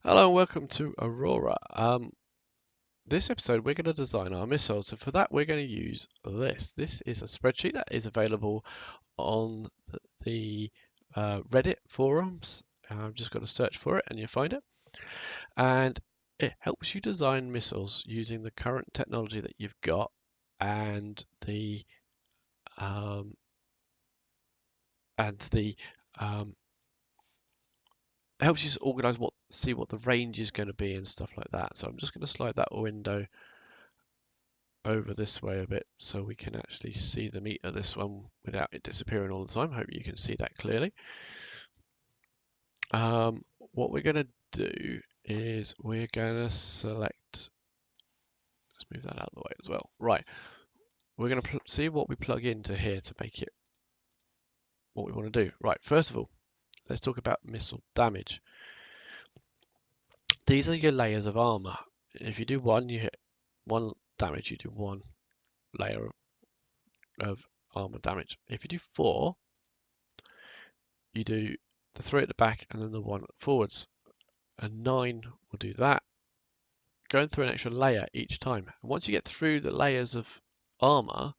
Hello and welcome to Aurora. This episode we're going to design our missiles. So for that we're going to use this. This is a spreadsheet that is available on the Reddit forums. I've just got to search for it and you'll find it. And it helps you design missiles using the current technology that you've got and the um, helps you organize see what the range is going to be and stuff like that. So I'm just going to slide that window over this way a bit so we can actually see the meat of this one without it disappearing all the time. Hope you can see that clearly. What we're going to do is we're going to select, let's move that out of the way as well. Right, we're going to see what we plug into here to make it what we want to do. Right, first of all, let's talk about missile damage. These are your layers of armor. If you do one, you hit one damage, you do one layer of armor damage. If you do four, you do the three at the back and then the one forwards. And 9 will do that, going through an extra layer each time. And once you get through the layers of armor,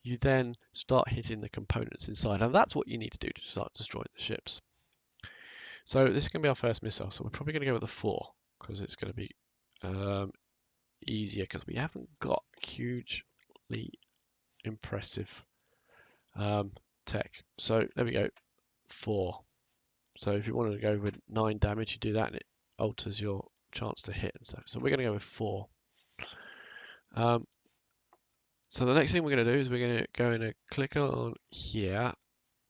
you then start hitting the components inside. And that's what you need to do to start destroying the ships. So this is going to be our first missile. So we're probably going to go with a 4 because it's going to be easier because we haven't got hugely impressive tech. So there we go, 4. So if you wanted to go with 9 damage, you do that and it alters your chance to hit and stuff. So we're going to go with 4. So the next thing we're going to do is we're going to click on here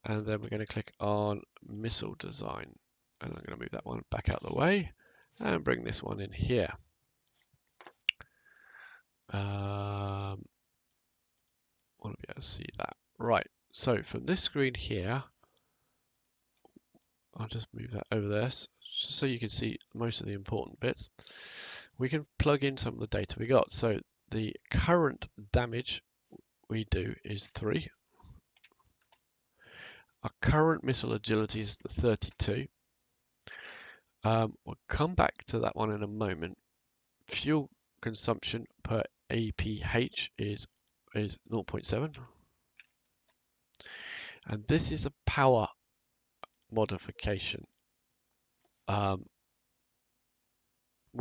and then we're going to click on missile design. And I'm going to move that one back out of the way and bring this one in here. Want to be able to see that. Right, so from this screen here, I'll just move that over there so you can see most of the important bits. We can plug in some of the data we got. So the current damage we do is 3. Our current missile agility is the 32. We'll come back to that one in a moment. Fuel consumption per APH is 0.7. And this is a power modification. What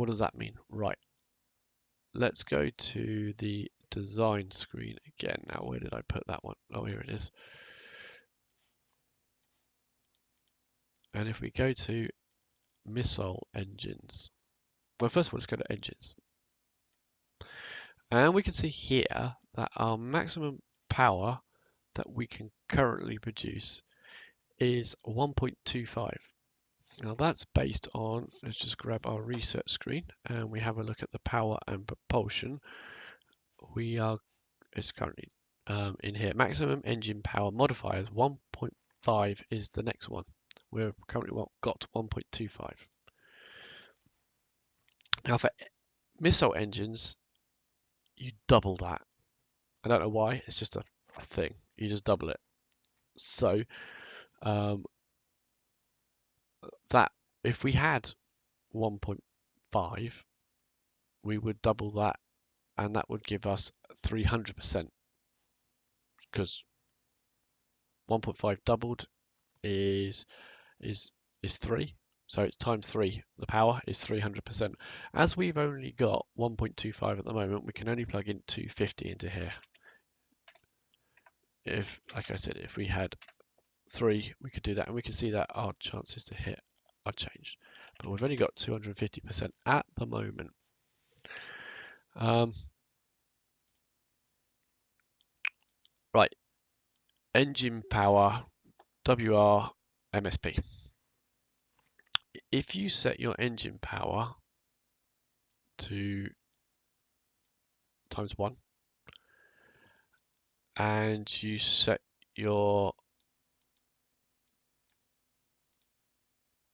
does that mean? Right. Let's go to the design screen again. Now, where did I put that one? Oh, here it is. And if we go to missile engines, well, first of all, let's go to engines. And we can see here that our maximum power that we can currently produce is 1.25. Now that's based on, let's just grab our research screen and we have a look at the power and propulsion. It's currently in here. Maximum engine power modifiers 1.5 is the next one. We've currently got 1.25. Now for missile engines, you double that. I don't know why, it's just a thing. You just double it. So that if we had 1.5, we would double that and that would give us 300% because 1.5 doubled is 3. So it's times 3. The power is 300%. As we've only got 1.25 at the moment, we can only plug in 250 into here. If, like I said, if we had 3, we could do that, and we can see that our chances to hit are changed. But we've only got 250% at the moment. Right, engine power, WR, MSP. If you set your engine power to times 1 and you set your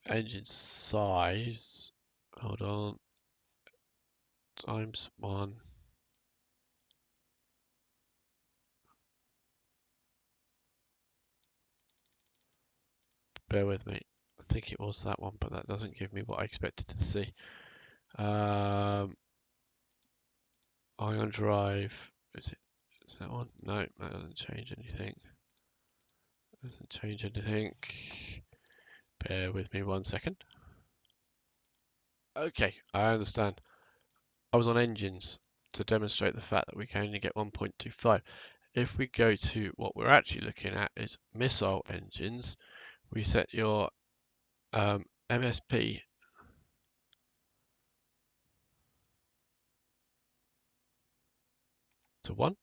engine size, hold on, times 1, bear with me, think it was that one, but that doesn't give me what I expected to see. Ion drive, is that one? No, that doesn't change anything. Doesn't change anything. Bear with me 1 second. Okay, I understand. I was on engines to demonstrate the fact that we can only get 1.25. If we go to what we're actually looking at is missile engines, we set your MSP to 1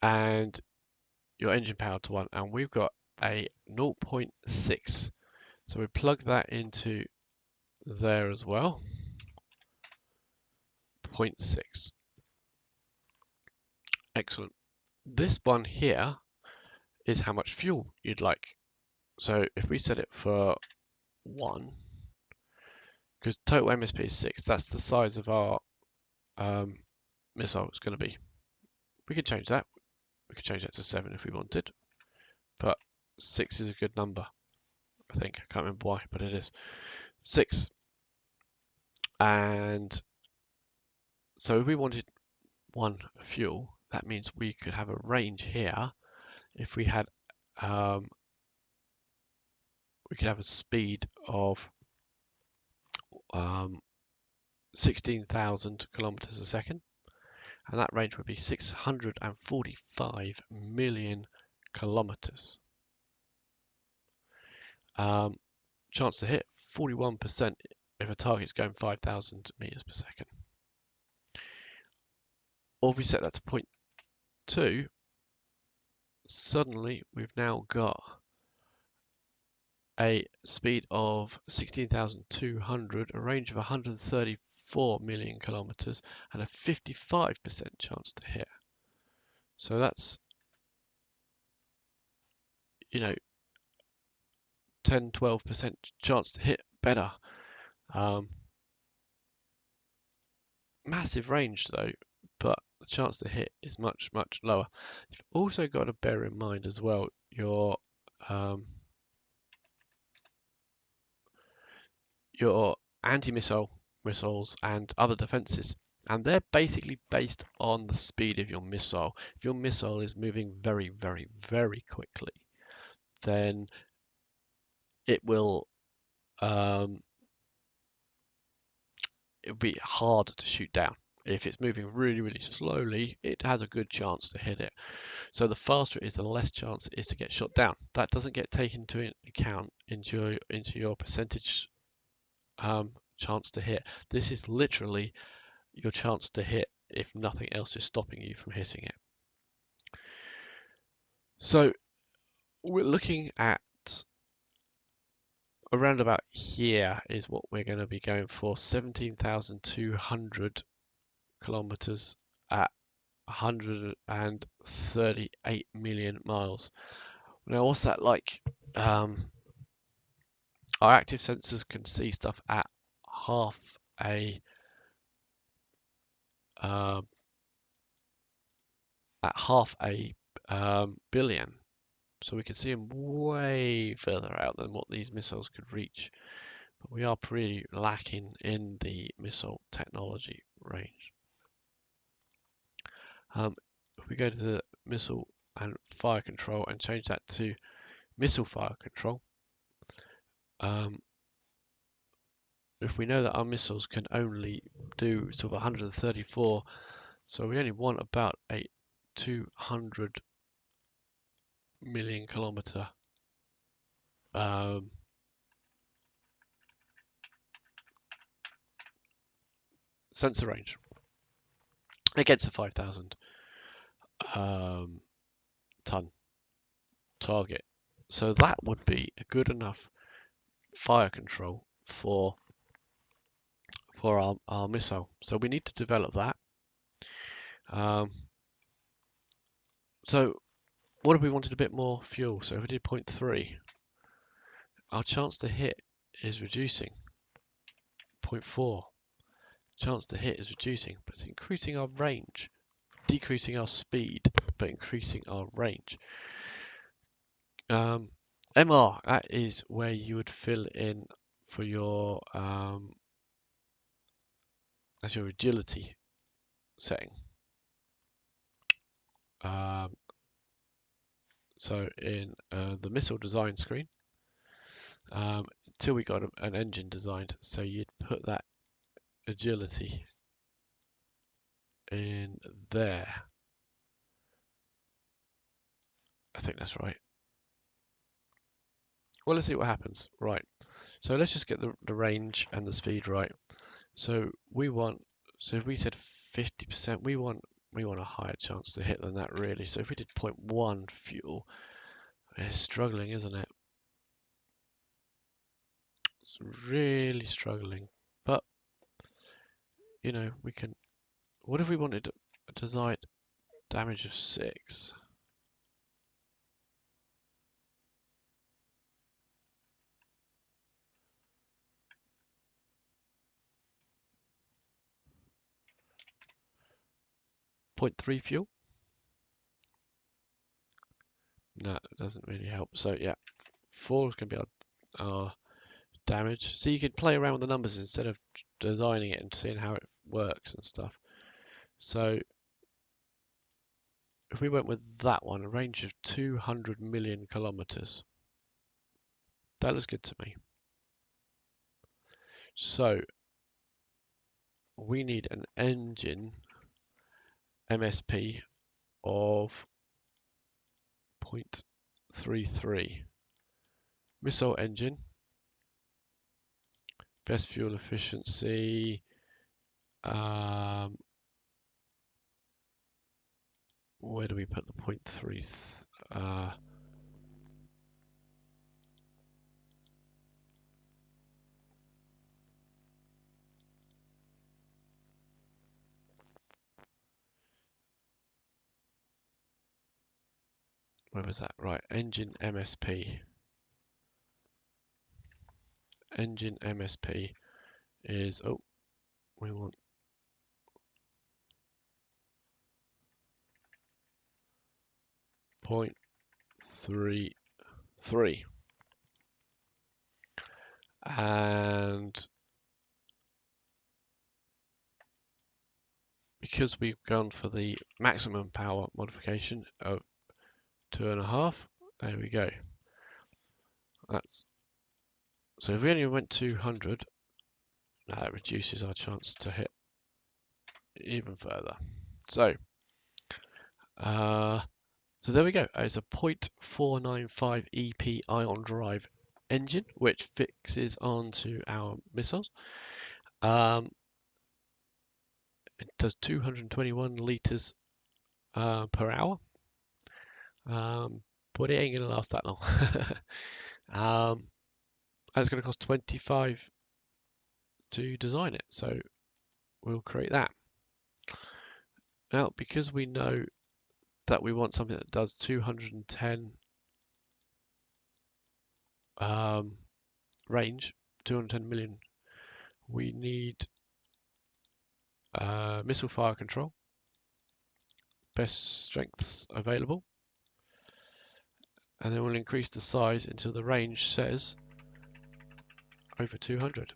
and your engine power to 1, and we've got a 0.6. So we plug that into there as well. 0.6. Excellent. This one here is how much fuel you'd like. So if we set it for 1, because total MSP is 6, that's the size of our missile is going to be. We could change that. We could change that to 7 if we wanted, but 6 is a good number. I think, I can't remember why, but it is 6. And so if we wanted 1 fuel, that means we could have a range here. If we had, we could have a speed of 16,000 kilometers a second, and that range would be 645 million kilometers. Chance to hit 41% if a target's going 5,000 meters per second. Or if we set that to 0.2, suddenly we've now got a speed of 16,200, a range of 134 million kilometers, and a 55% chance to hit. So that's, 10-12% chance to hit better. Massive range though, but the chance to hit is much, much lower. You've also got to bear in mind as well your anti-missile missiles and other defenses, and they're basically based on the speed of your missile. If your missile is moving very, very, very quickly, then it will it'll be hard to shoot down. If it's moving really, really slowly, it has a good chance to hit it. So the faster it is, the less chance it is to get shot down. That doesn't get taken into account into your percentage chance to hit. This is literally your chance to hit if nothing else is stopping you from hitting it. So we're looking at around about here is what we're going to be going for, 17,200 kilometers at 138 million miles. Now what's that like? Our active sensors can see stuff at half a billion, so we can see them way further out than what these missiles could reach, but we are pretty lacking in the missile technology range. If we go to the missile and fire control and change that to missile fire control, if we know that our missiles can only do sort of 134, so we only want about a 200 million kilometer sensor range against a 5,000 ton target. So that would be a good enough fire control for our missile. So we need to develop that. So what if we wanted a bit more fuel? So if we did 0.3, our chance to hit is reducing. 0.4, chance to hit is reducing, but it's increasing our range, decreasing our speed, but increasing our range. MR, that is where you would fill in for your as your agility setting. So in the missile design screen, until we got an engine designed, so you'd put that agility in there. I think that's right. Well, let's see what happens. Right. So let's just get the range and the speed right. So we want, so if we said 50%, we want a higher chance to hit than that really. So if we did 0.1 fuel, it's struggling, isn't it? It's really struggling. But you know, we can. What if we wanted a design damage of 6? Point 0.3 fuel? No, it doesn't really help. So yeah, 4 is going to be our damage. So you can play around with the numbers instead of designing it and seeing how it works and stuff. So if we went with that one, a range of 200 million kilometers, that looks good to me. So we need an engine MSP of 0.33. Missile engine, best fuel efficiency, where do we put the 0.3? Where was that? Right, engine MSP. Engine MSP is, oh, we want 0.33. And because we've gone for the maximum power modification of 2.5, there we go. That's so if we only went 200, that reduces our chance to hit even further. So, so there we go. It's a 0.495 EP ion drive engine, which fixes onto our missiles. It does 221 liters per hour, but it ain't gonna last that long. And it's gonna cost 25 to design it, so we'll create that. Now, because we know that we want something that does 210 range, 210 million, we need missile fire control, best strengths available, and then we'll increase the size until the range says over 200.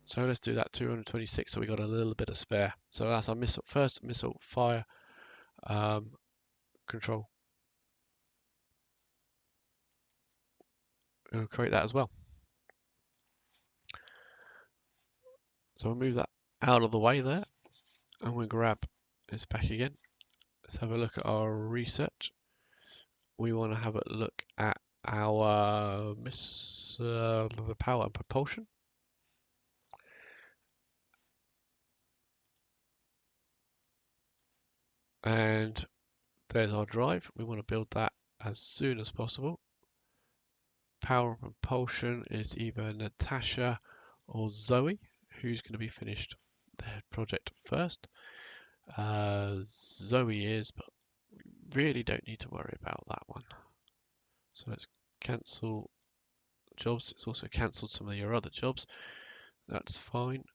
So let's do that, 226, so we got a little bit of spare. So that's our first missile fire control. We'll create that as well. So we'll move that out of the way there, and we'll grab this back again. Let's have a look at our research. We want to have a look at our the power and propulsion. And there's our drive. We want to build that as soon as possible. Power and propulsion is either Natasha or Zoe, who's going to be finished their project first. Zoe is, but we really don't need to worry about that one. So let's cancel jobs. It's also cancelled some of your other jobs. That's fine.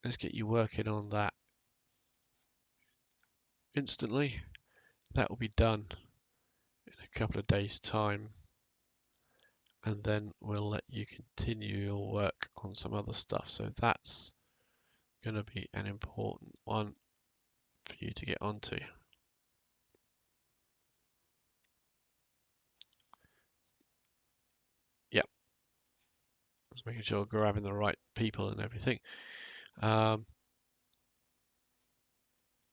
Let's get you working on that instantly. That will be done couple of days' time, and then we'll let you continue your work on some other stuff. So that's going to be an important one for you to get onto. Yeah, just making sure we're grabbing the right people and everything. And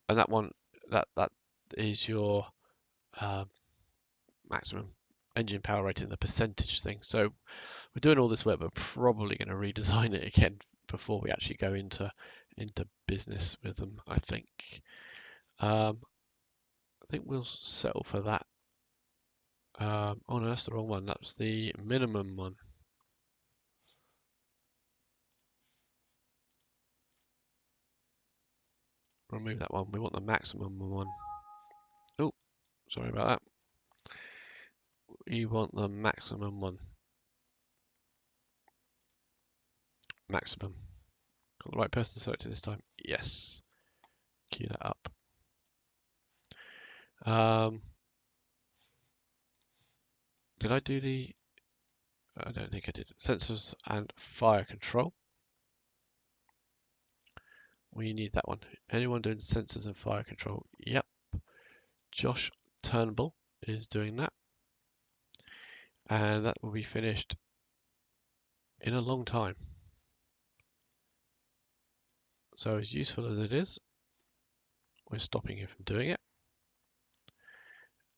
that one, that is your maximum engine power rating, the percentage thing. So we're doing all this work, but probably going to redesign it again before we actually go into business with them. I think we'll settle for that. Oh no, that's the wrong one. That's the minimum one. Remove that one. We want the maximum one. Oh, sorry about that. We want the maximum one. Maximum. Got the right person selected this time. Yes. Cue that up. Did I do the... I don't think I did. Sensors and fire control. We need that one. Anyone doing sensors and fire control? Yep. Josh Turnbull is doing that. And that will be finished in a long time. So as useful as it is, we're stopping you from doing it.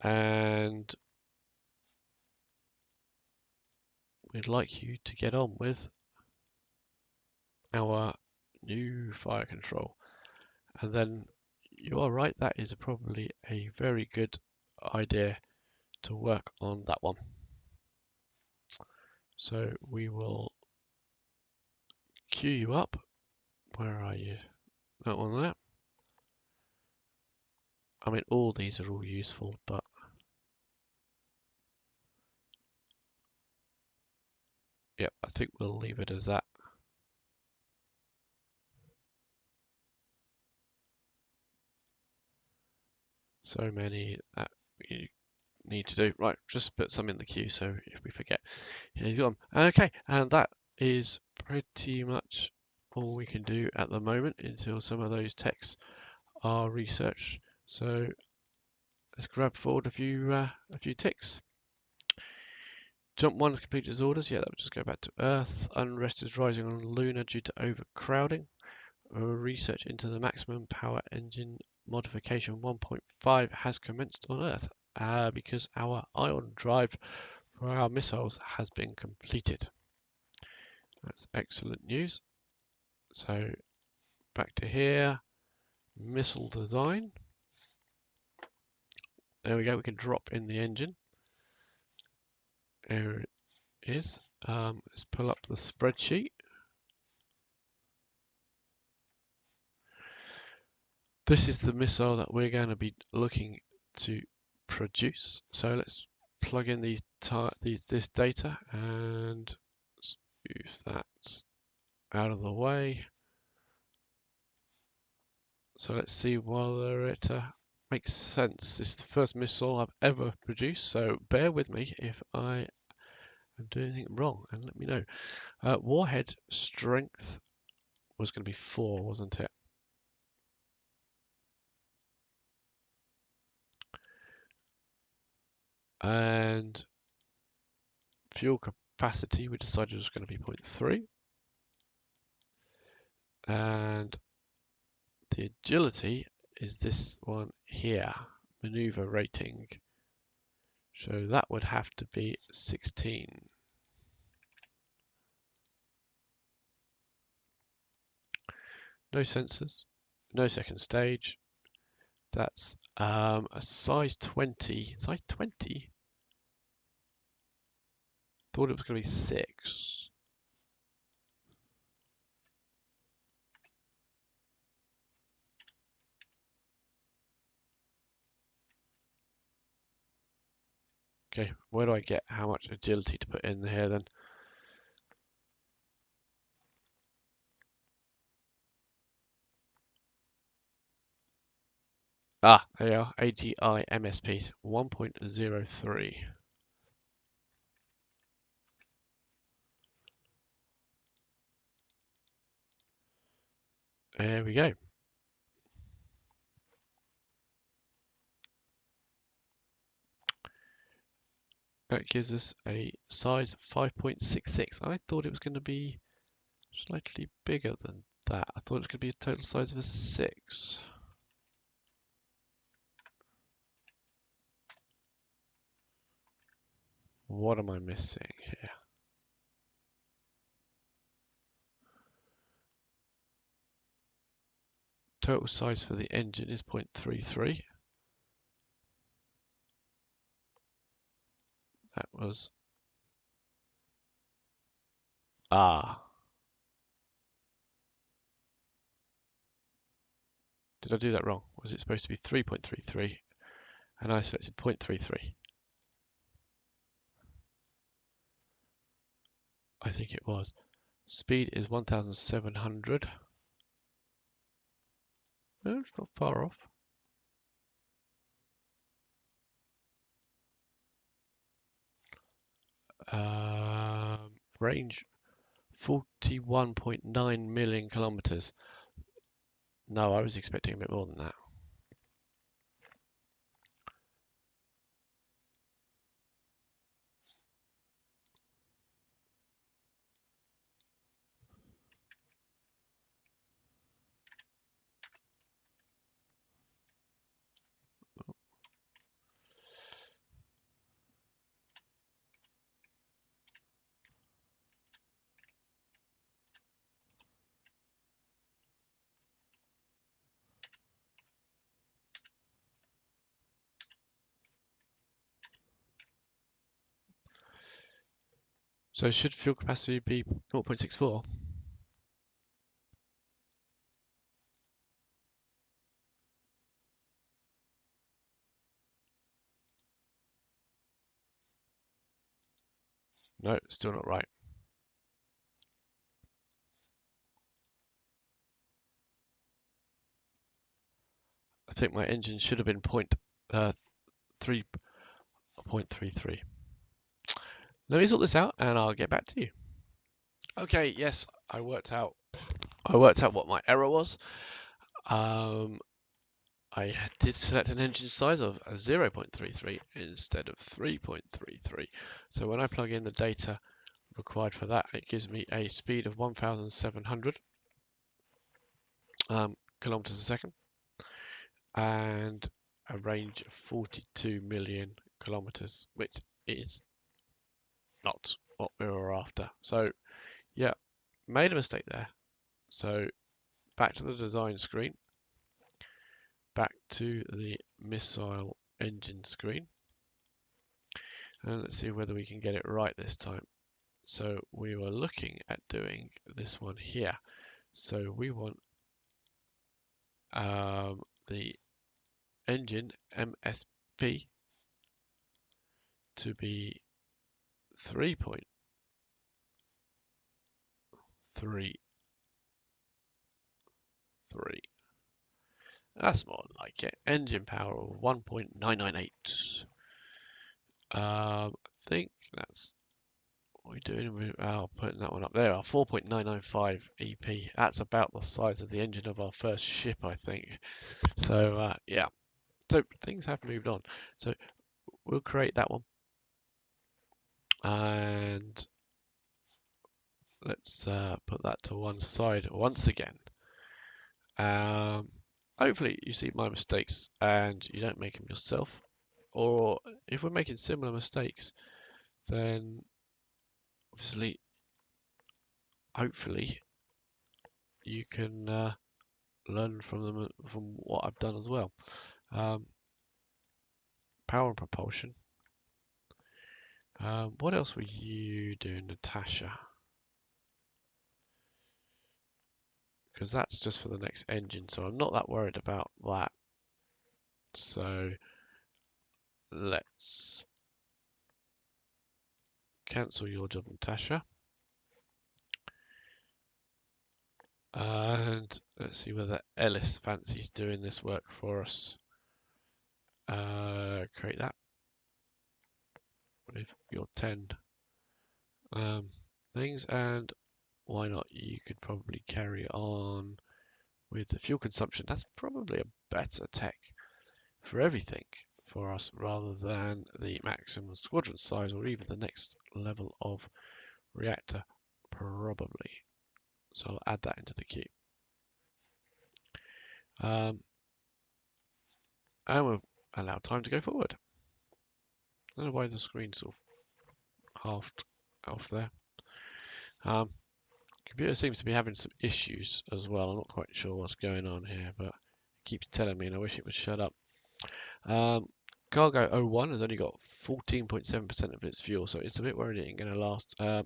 And we'd like you to get on with our new fire control. And then you are right, that is probably a very good idea to work on that one. So we will queue you up. Where are you? That one there. I mean, all these are all useful, but yeah, I think we'll leave it as that. So many that you need to do. Right, just put some in the queue so if we forget. Here's one. Okay, and that is pretty much all we can do at the moment until some of those texts are researched. So let's grab forward a few ticks. Jump 1 is completed as orders. Yeah, that would just go back to Earth. Unrest is rising on Luna due to overcrowding. Research into the maximum power engine modification 1.5 has commenced on Earth because our ion drive for our missiles has been completed. That's excellent news. So back to here, missile design. There we go, we can drop in the engine. There it is. Let's pull up the spreadsheet. This is the missile that we're going to be looking to produce. So let's plug in this data and move that out of the way. So let's see whether it makes sense. This is the first missile I've ever produced, so bear with me if I am doing anything wrong and let me know. Warhead strength was going to be 4, wasn't it? And fuel capacity we decided was going to be 0.3. And the agility is this one here, maneuver rating. So that would have to be 16. No sensors, no second stage. That's a size 20. Size 20? Thought it was going to be 6. Okay, where do I get how much agility to put in here then? Ah, there you are. AGI MSP 1.03. There we go. That gives us a size of 5.66. I thought it was going to be slightly bigger than that. I thought it was going to be a total size of a 6. What am I missing here? Total size for the engine is 0.33. That was... Ah. Did I do that wrong? Was it supposed to be 3.33? And I selected 0.33. I think it was. Speed is 1,700. No, it's not far off. Range 41.9 million kilometers. No, I was expecting a bit more than that. So should fuel capacity be 0.64? No, still not right. I think my engine should have been 3.33. Let me sort this out and I'll get back to you. Okay, yes, I worked out what my error was. I did select an engine size of 0.33 instead of 3.33. So when I plug in the data required for that, it gives me a speed of 1,700 kilometers a second and a range of 42 million kilometers, which is not what we were after. So yeah, made a mistake there. So back to the design screen, back to the missile engine screen, and let's see whether we can get it right this time. So we were looking at doing this one here. So we want the engine MSP to be 3.33. That's more like it. Engine power of 1.998. I think that's what we're doing with putting that one up there. 4.995 EP. That's about the size of the engine of our first ship, I think. So yeah. So things have moved on. So we'll create that one. And let's put that to one side once again. Hopefully you see my mistakes and you don't make them yourself. Or if we're making similar mistakes, then obviously, hopefully, you can learn from them from what I've done as well. Power and propulsion. What else were you doing, Natasha? Because that's just for the next engine, so I'm not that worried about that. So let's cancel your job, Natasha. And let's see whether Ellis fancies doing this work for us. create that with your 10 things, and why not? You could probably carry on with the fuel consumption. That's probably a better tech for everything for us rather than the maximum squadron size or even the next level of reactor, probably. So I'll add that into the queue. And we'll allow time to go forward. I don't know why the screen's sort of halved off there. Computer seems to be having some issues as well. I'm not quite sure what's going on here, but it keeps telling me and I wish it would shut up. Cargo 01 has only got 14.7% of its fuel, so it's a bit worried it ain't going to last. Our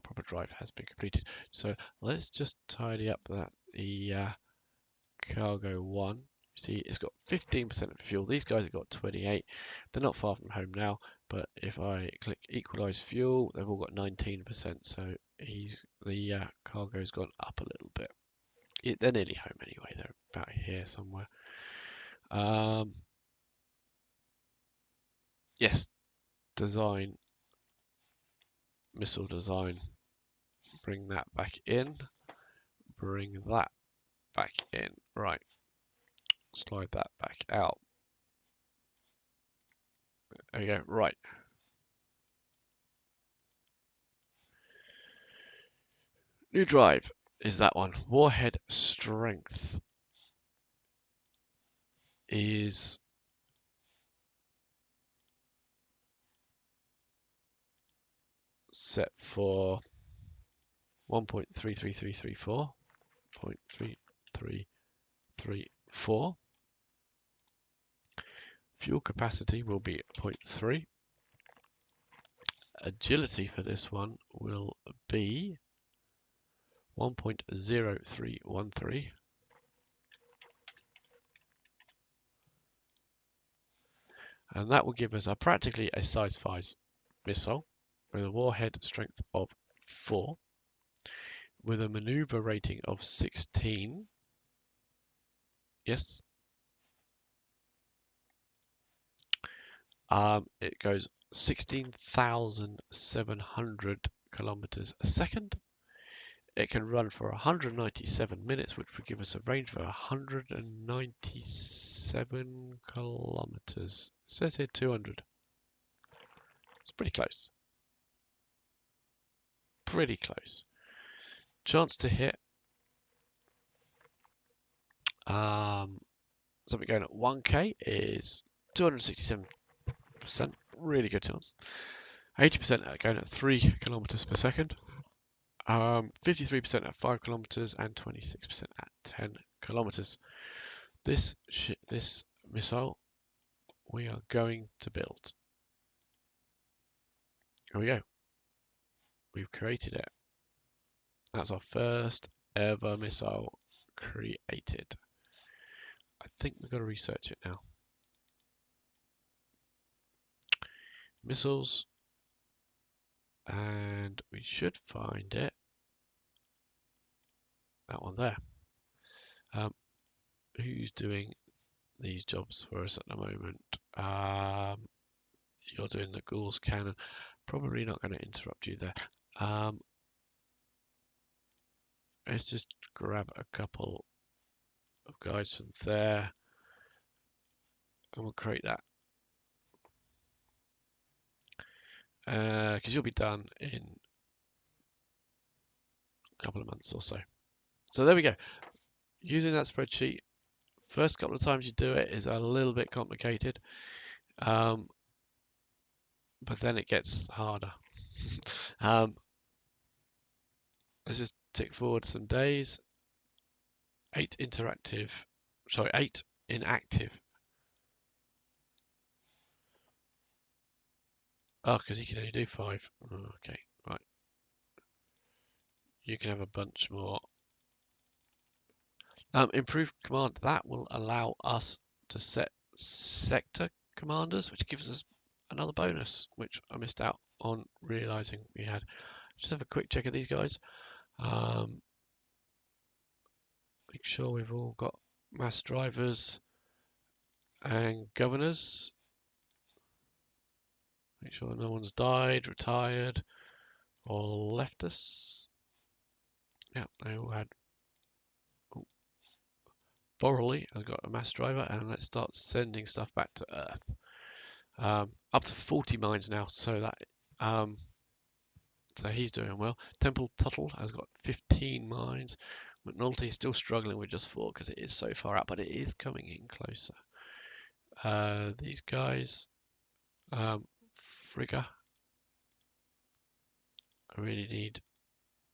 proper drive has been completed. So let's just tidy up the Cargo 1. See, it's got 15% of fuel. These guys have got 28. They're not far from home now, but if I click equalize fuel, they've all got 19%. So the cargo's gone up a little bit. They're nearly home anyway. They're about here somewhere. Yes, design, missile design. Bring that back in. Bring that back in. Right. Slide that back out. There we go. Right. New drive is that one. Warhead strength is set for 1.33334. 0.3334. Fuel capacity will be 0.3. Agility for this one will be 1.0313. And that will give us practically a size 5 missile with a warhead strength of 4, with a maneuver rating of 16. Yes. It goes 16,700 kilometers a second. It can run for 197 minutes, which would give us a range for 197 kilometers. It says here 200. It's pretty close. Pretty close. Chance to hit. Something going at 1k is 267%. Really good chance. 80% going at 3 kilometers per second. 53% at 5 kilometers and 26% at 10 kilometers. This missile we are going to build. Here we go. We've created it. That's our first ever missile created. I think we've got to research it now. Missiles. And we should find it. That one there. Who's doing these jobs for us at the moment? You're doing the Ghouls cannon. Probably not going to interrupt you there. Let's just grab a couple of guys from there and we'll create that. Because you'll be done in a couple of months or so. So there we go. Using that spreadsheet, first couple of times you do it is a little bit complicated, but then it gets harder. Let's just tick forward some days. 8 inactive. Oh, because he can only do 5. Oh, okay, right. You can have a bunch more. Improved command. That will allow us to set sector commanders, which gives us another bonus, which I missed out on realizing we had. Just have a quick check of these guys. Make sure we've all got mass drivers And governors. Make sure no one's died, retired, or left us. Yeah, they all had. Oh, Borrelly has got a mass driver, and let's start sending stuff back to Earth. Up to 40 mines now, so that so he's doing well. Temple Tuttle has got 15 mines. McNulty is still struggling with just 4 because it is so far out, but it is coming in closer. These guys, Frigga, I really need.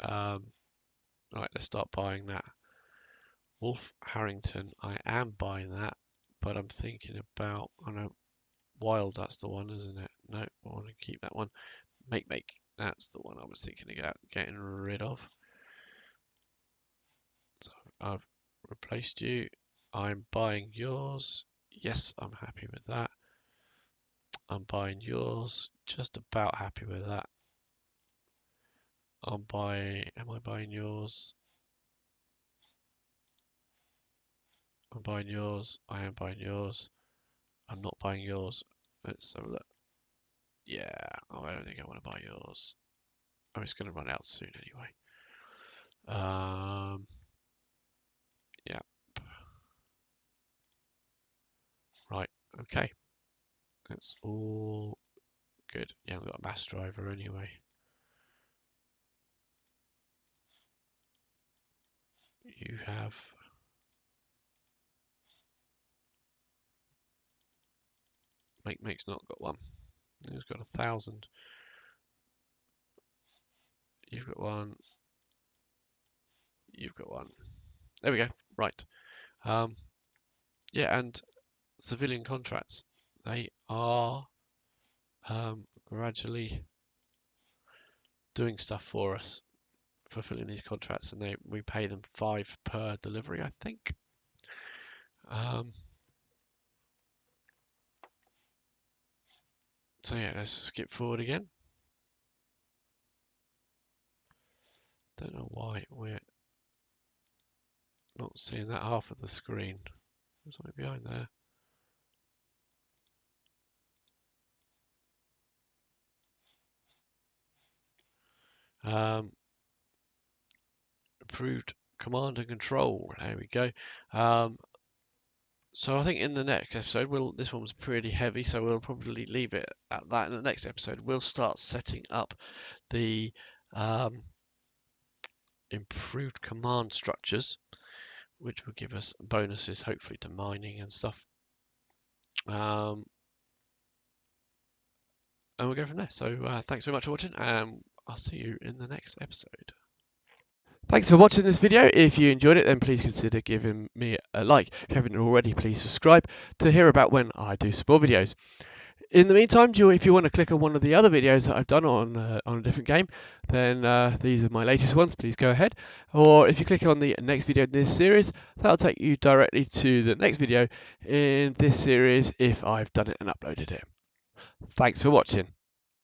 Right, let's start buying that. Wolf Harrington, I am buying that, but I'm thinking about. I know Wild, that's the one, isn't it? No, I want to keep that one. Make, that's the one I was thinking about getting rid of. So I've replaced you. I'm buying yours. Yes, I'm happy with that. I'm buying yours. Just about happy with that. Am I buying yours? I'm buying yours. I am buying yours. I'm not buying yours. Let's have a look. Yeah, oh, I don't think I want to buy yours. Oh, it's going to run out soon anyway. Yeah. Right, okay. That's all good. Yeah, we've got a mass driver anyway. You have Make's not got one. He's got 1,000. You've got one. You've got one. There we go. Right. Yeah, and civilian contracts. They are gradually doing stuff for us, fulfilling these contracts, and we pay them 5 per delivery, I think. So yeah, let's skip forward again. Don't know why we're not seeing that half of the screen. There's something behind there. Improved command and control. There we go. So I think in the next episode, this one was pretty heavy, so we'll probably leave it at that. In the next episode, we'll start setting up the improved command structures, which will give us bonuses, hopefully, to mining and stuff. And we'll go from there. So thanks very much for watching, and I'll see you in the next episode. Thanks for watching this video. If you enjoyed it, then please consider giving me a like. If you haven't already, please subscribe to hear about when I do some more videos. In the meantime, if you want to click on one of the other videos that I've done on a different game, then these are my latest ones. Please go ahead. Or if you click on the next video in this series, that'll take you directly to the next video in this series if I've done it and uploaded it. Thanks for watching.